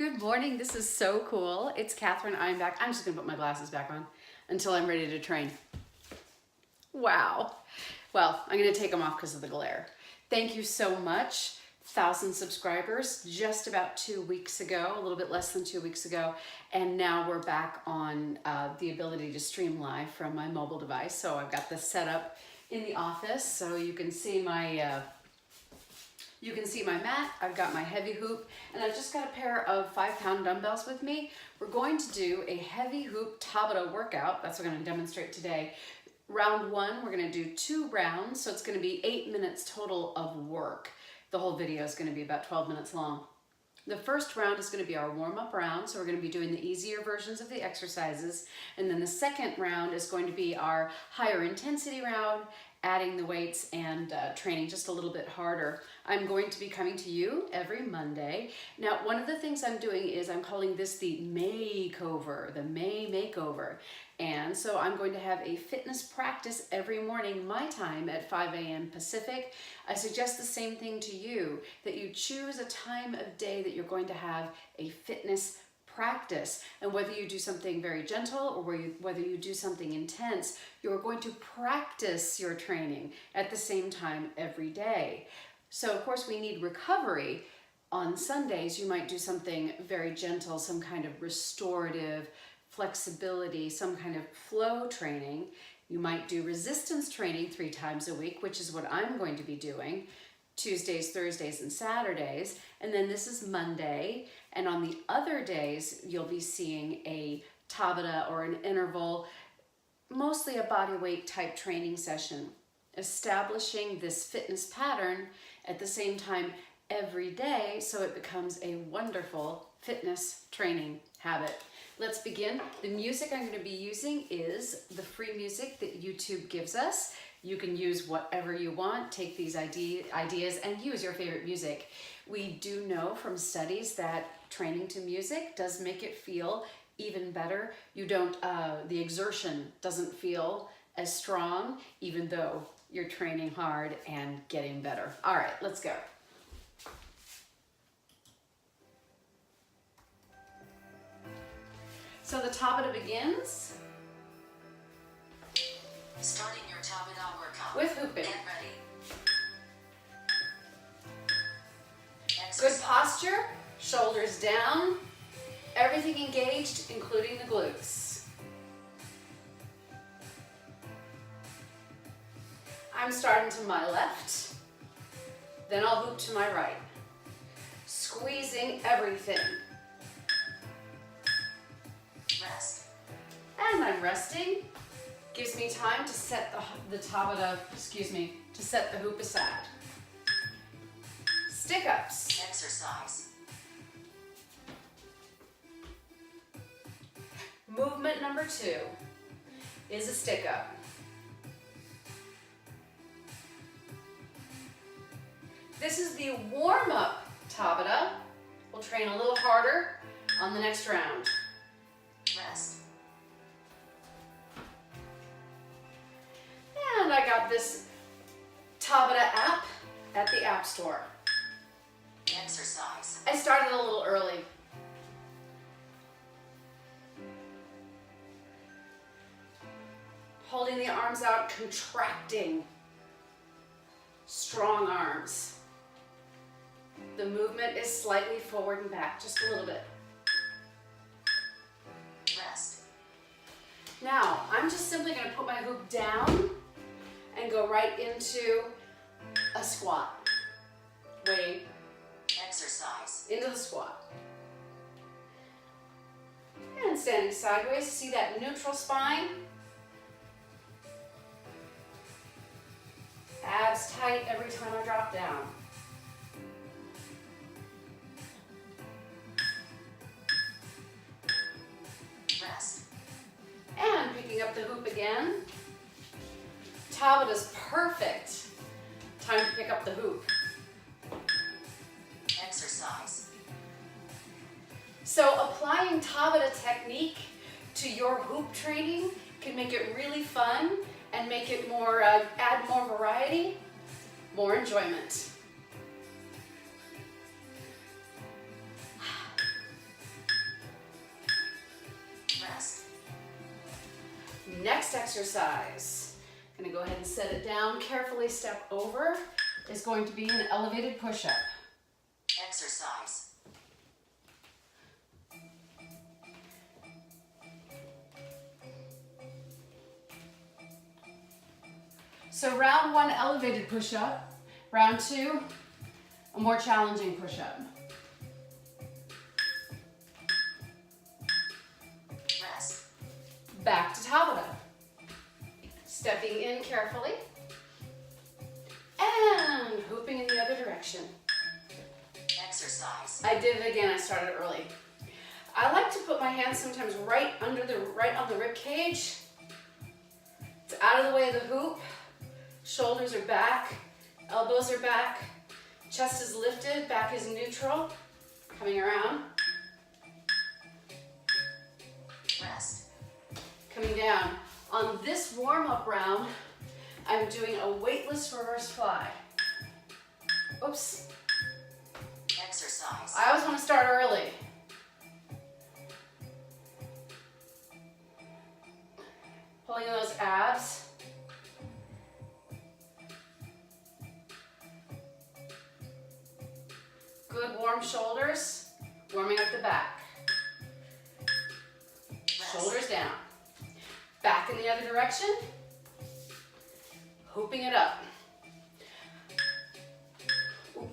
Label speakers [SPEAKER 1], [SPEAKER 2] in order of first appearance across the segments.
[SPEAKER 1] Good morning. This is so cool. It's Catherine. I'm back. I'm just going to put my glasses back on until I'm ready to train. Wow. Well, I'm going to take them off because of the glare. Thank you so much. 1,000 subscribers just about 2 weeks ago, a little bit less than 2 weeks ago. And now we're back on the ability to stream live from my mobile device. So I've got this set up in the office so you can see my mat. I've got my heavy hoop, and I've just got a pair of 5-pound dumbbells with me. We're going to do a heavy hoop Tabata workout. That's what I'm going to demonstrate today. Round 1, we're going to do 2 rounds, so it's going to be 8 minutes total of work. The whole video is going to be about 12 minutes long. The first round is going to be our warm-up round, so we're going to be doing the easier versions of the exercises. And then the second round is going to be our higher intensity round, adding the weights and training just a little bit harder. I'm going to be coming to you every Monday. Now, one of the things I'm doing is I'm calling this the makeover, the May makeover. And so I'm going to have a fitness practice every morning, my time at 5 a.m. Pacific. I suggest the same thing to you, that you choose a time of day that you're going to have a fitness practice. And whether you do something very gentle or whether you do something intense, you're going to practice your training at the same time every day. So of course we need recovery. On Sundays, you might do something very gentle, some kind of restorative flexibility, some kind of flow training. You might do resistance training 3 times a week, which is what I'm going to be doing. Tuesdays, Thursdays, and Saturdays. And then this is Monday. And on the other days, you'll be seeing a Tabata or an interval, mostly a body weight type training session, establishing this fitness pattern at the same time every day so it becomes a wonderful fitness training habit. Let's begin. The music I'm going to be using is the free music that YouTube gives us. You can use whatever you want, take these ideas and use your favorite music. We do know from studies that training to music does make it feel even better. The exertion doesn't feel as strong, even though you're training hard and getting better. All right, let's go. So the Tabata begins.
[SPEAKER 2] Starting your Tabata workout.
[SPEAKER 1] With hooping.
[SPEAKER 2] Get ready.
[SPEAKER 1] Good posture, shoulders down, everything engaged, including the glutes. I'm starting to my left, then I'll hoop to my right. Squeezing everything.
[SPEAKER 2] Rest.
[SPEAKER 1] And I'm resting. Gives me time to set the Tabata, to set the hoop aside. Stick ups.
[SPEAKER 2] Exercise.
[SPEAKER 1] Movement number 2 is a stick up. This is the warm-up Tabata. We'll train a little harder on the next round.
[SPEAKER 2] Rest.
[SPEAKER 1] And I got this Tabata app at the App Store.
[SPEAKER 2] Exercise.
[SPEAKER 1] I started a little early. Holding the arms out, contracting. Strong arms. The movement is slightly forward and back, just a little bit.
[SPEAKER 2] Rest.
[SPEAKER 1] Now, I'm just simply going to put my hoop down and go right into a squat. Wait.
[SPEAKER 2] Exercise.
[SPEAKER 1] Into the squat. And standing sideways, see that neutral spine? Abs tight every time I drop down.
[SPEAKER 2] Rest.
[SPEAKER 1] And picking up the hoop again. Tabata's perfect. Time to pick up the hoop.
[SPEAKER 2] Exercise.
[SPEAKER 1] So applying Tabata technique to your hoop training can make it really fun and make it more, add more variety, more enjoyment. next exercise, I'm gonna go ahead and set it down, carefully step over, is going to be an elevated push-up.
[SPEAKER 2] Exercise.
[SPEAKER 1] So round 1, elevated push-up. Round 2, a more challenging push-up.
[SPEAKER 2] Rest.
[SPEAKER 1] Back to Tabata. Stepping in carefully. And hooping in the other direction.
[SPEAKER 2] Exercise.
[SPEAKER 1] I did it again, I started early. I like to put my hands sometimes right on the rib cage. It's out of the way of the hoop. Shoulders are back, elbows are back, chest is lifted, back is neutral. Coming around.
[SPEAKER 2] Rest.
[SPEAKER 1] Coming down. On this warm-up round, I'm doing a weightless reverse fly. Oops.
[SPEAKER 2] Exercise.
[SPEAKER 1] I always want to start early. Pulling in those abs. Good warm shoulders. Warming up the back.
[SPEAKER 2] Rest.
[SPEAKER 1] Shoulders down. Back in the other direction. Hooping it up. Ooh.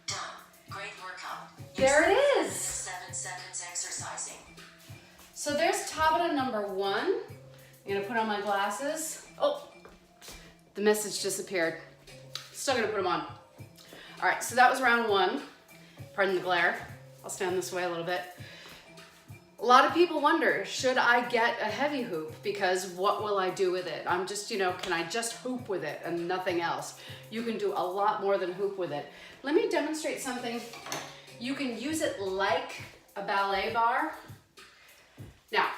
[SPEAKER 2] Done. Great workout.
[SPEAKER 1] There it is.
[SPEAKER 2] 7 seconds exercising.
[SPEAKER 1] So there's Tabata number 1. I'm gonna put on my glasses. Oh, the message disappeared. Still gonna put them on. All right, so that was round 1. Pardon the glare. I'll stand this way a little bit. A lot of people wonder, should I get a heavy hoop? Because what will I do with it? I'm just, can I just hoop with it and nothing else? You can do a lot more than hoop with it. Let me demonstrate something. You can use it like a ballet bar. Now,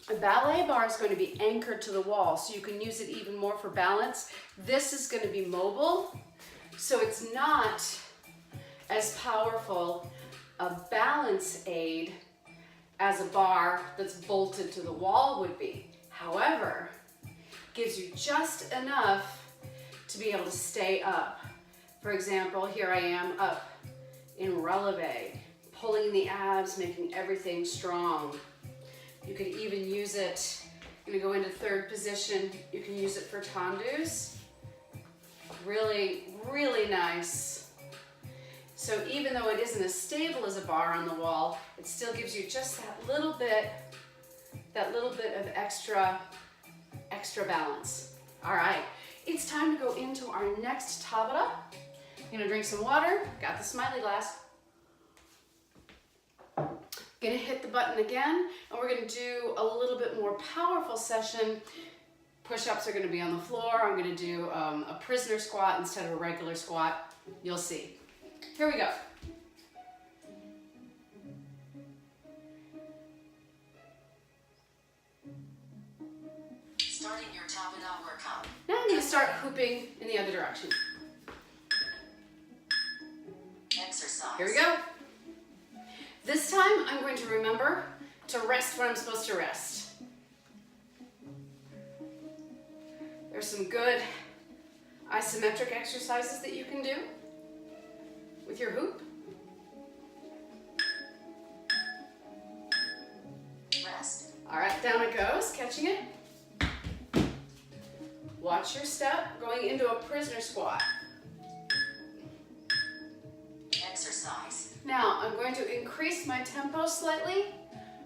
[SPEAKER 1] a ballet bar is going to be anchored to the wall, so you can use it even more for balance. This is going to be mobile, so it's not as powerful a balance aid as a bar that's bolted to the wall would be. However, gives you just enough to be able to stay up. For example, here I am up in releve, pulling the abs, making everything strong. You could even use it, I'm gonna go into third position. You can use it for tendus. Really, really nice. So even though it isn't as stable as a bar on the wall, it still gives you just that little bit of extra balance. All right, it's time to go into our next Tabata. I'm gonna drink some water, got the smiley glass. Gonna hit the button again, and we're gonna do a little bit more powerful session. Push-ups are gonna be on the floor. I'm gonna do a prisoner squat instead of a regular squat. You'll see. Here we go.
[SPEAKER 2] Starting your Tabata workout.
[SPEAKER 1] Now I'm gonna start hooping in the other direction.
[SPEAKER 2] Exercise.
[SPEAKER 1] Here we go. This time I'm going to remember to rest when I'm supposed to rest. There's some good isometric exercises that you can do with your hoop.
[SPEAKER 2] Rest.
[SPEAKER 1] All right, down it goes, catching it. Watch your step, going into a prisoner squat.
[SPEAKER 2] Exercise.
[SPEAKER 1] Now, I'm going to increase my tempo slightly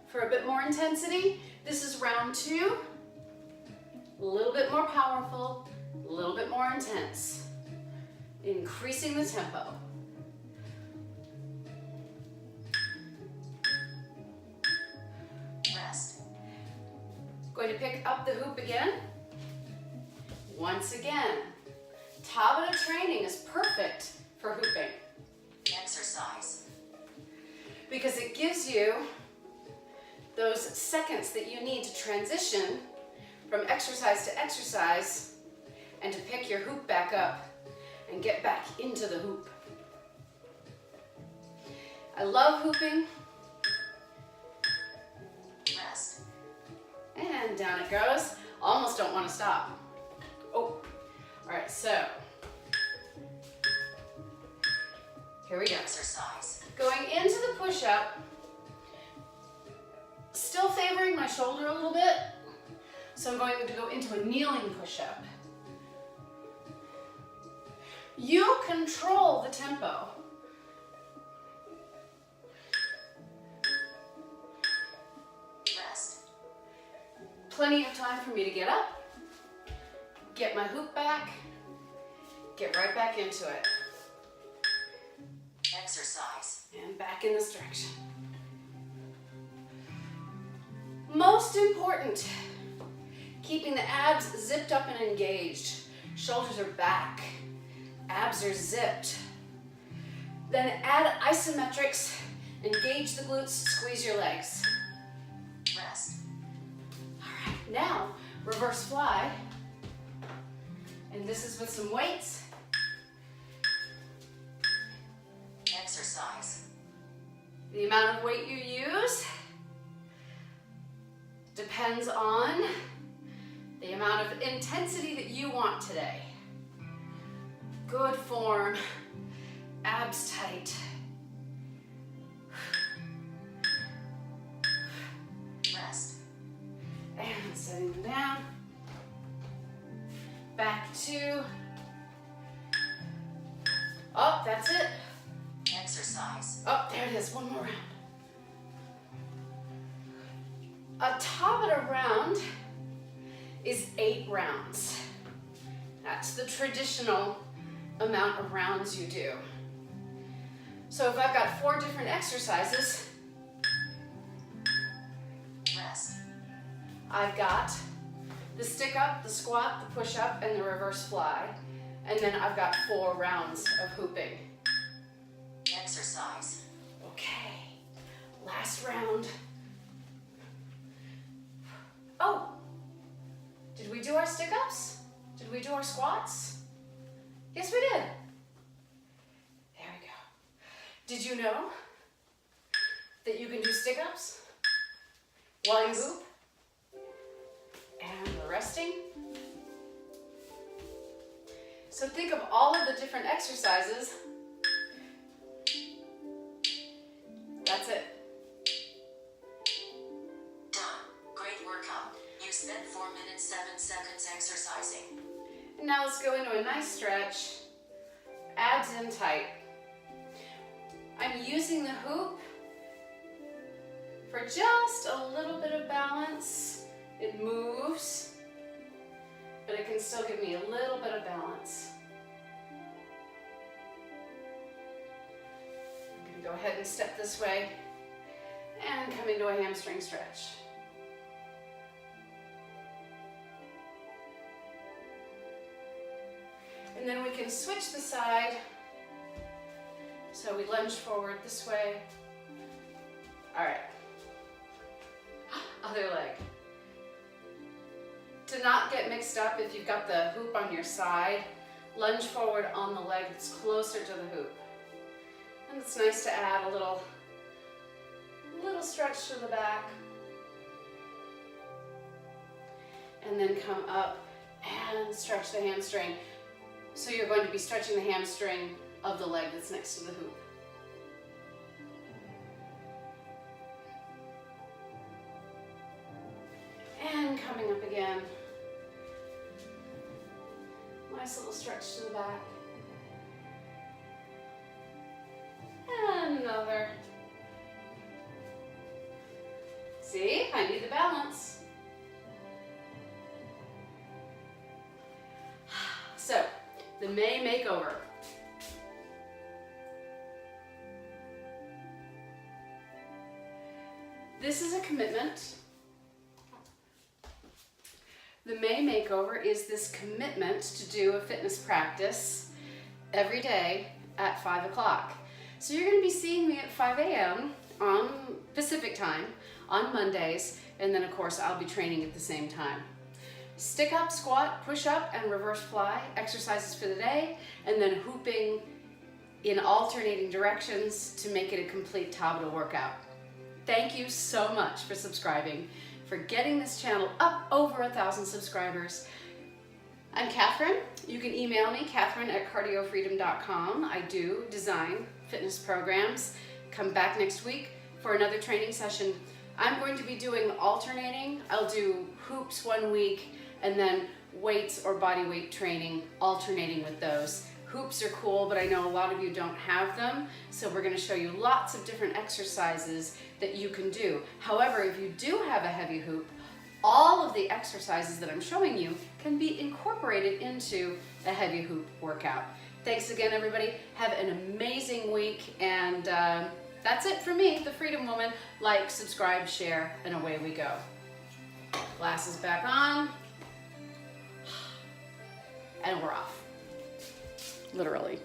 [SPEAKER 1] for a bit more intensity. This is round 2. A little bit more powerful, a little bit more intense. Increasing the tempo.
[SPEAKER 2] Rest.
[SPEAKER 1] Going to pick up the hoop again. Once again, Tabata training is perfect for hooping
[SPEAKER 2] Exercise.
[SPEAKER 1] because it gives you those seconds that you need to transition from exercise to exercise and to pick your hoop back up and get back into the hoop. I love hooping. And down it goes. Almost don't want to stop. Oh, all right, so here we go.
[SPEAKER 2] Exercise.
[SPEAKER 1] Going into the push-up, still favoring my shoulder a little bit. So I'm going to go into a kneeling push-up. You control the tempo.
[SPEAKER 2] Rest.
[SPEAKER 1] Plenty of time for me to get up, get my hoop back, get right back into it.
[SPEAKER 2] Exercise.
[SPEAKER 1] And back in this direction. Most important, keeping the abs zipped up and engaged. Shoulders are back, abs are zipped. Then add isometrics, engage the glutes, squeeze your legs.
[SPEAKER 2] Rest.
[SPEAKER 1] All right, now reverse fly. And this is with some weights.
[SPEAKER 2] Exercise.
[SPEAKER 1] The amount of weight you use depends on the amount of intensity that you want today. Good form, abs tight.
[SPEAKER 2] Rest.
[SPEAKER 1] And setting them down. Back to, oh, that's it.
[SPEAKER 2] Exercise.
[SPEAKER 1] Oh, there it is, one more round. A Tabata round is 8 rounds. That's the traditional amount of rounds you do. So if I've got 4 different exercises,
[SPEAKER 2] Rest.
[SPEAKER 1] I've got the stick up, the squat, the push up, and the reverse fly. And then I've got 4 rounds of hooping.
[SPEAKER 2] Exercise.
[SPEAKER 1] Okay, last round. Oh, did we do our stick ups? Did we do our squats? Yes, we did. There we go. Did you know that you can do stick ups while you hoop and we're resting? So think of all of the different exercises. That's it.
[SPEAKER 2] Done. Great workout. You spent 4 minutes 7 seconds exercising.
[SPEAKER 1] And now let's go into a nice stretch. Abs in tight. I'm using the hoop for just a little bit of balance. It moves, but it can still give me a little bit of balance. I'm going to go ahead and step this way and come into a hamstring stretch. And then we can switch the side. So we lunge forward this way. All right. Other leg. To not get mixed up, if you've got the hoop on your side, lunge forward on the leg that's closer to the hoop. And it's nice to add a little stretch to the back. And then come up and stretch the hamstring. So you're going to be stretching the hamstring of the leg that's next to the hoop. And coming up again. Nice little stretch to the back. And another. See, I need the balance. So, the May makeover. This is a commitment. The May makeover is this commitment to do a fitness practice every day at 5 o'clock. So you're going to be seeing me at 5 a.m. on Pacific time on Mondays, and then of course I'll be training at the same time. Stick up, squat, push up, and reverse fly exercises for the day, and then hooping in alternating directions to make it a complete Tabata workout. Thank you so much for subscribing. for getting this channel up over 1,000 subscribers. I'm Catherine. You can email me, catherine@cardiofreedom.com. I do design fitness programs. Come back next week for another training session. I'm going to be doing alternating. I'll do hoops one week and then weights or body weight training, alternating with those. Hoops are cool, but I know a lot of you don't have them, so we're going to show you lots of different exercises that you can do. However, if you do have a heavy hoop, all of the exercises that I'm showing you can be incorporated into a heavy hoop workout. Thanks again, everybody. Have an amazing week, and that's it for me, the Freedom Woman. Like, subscribe, share, and away we go. Glasses back on, and we're off. Literally.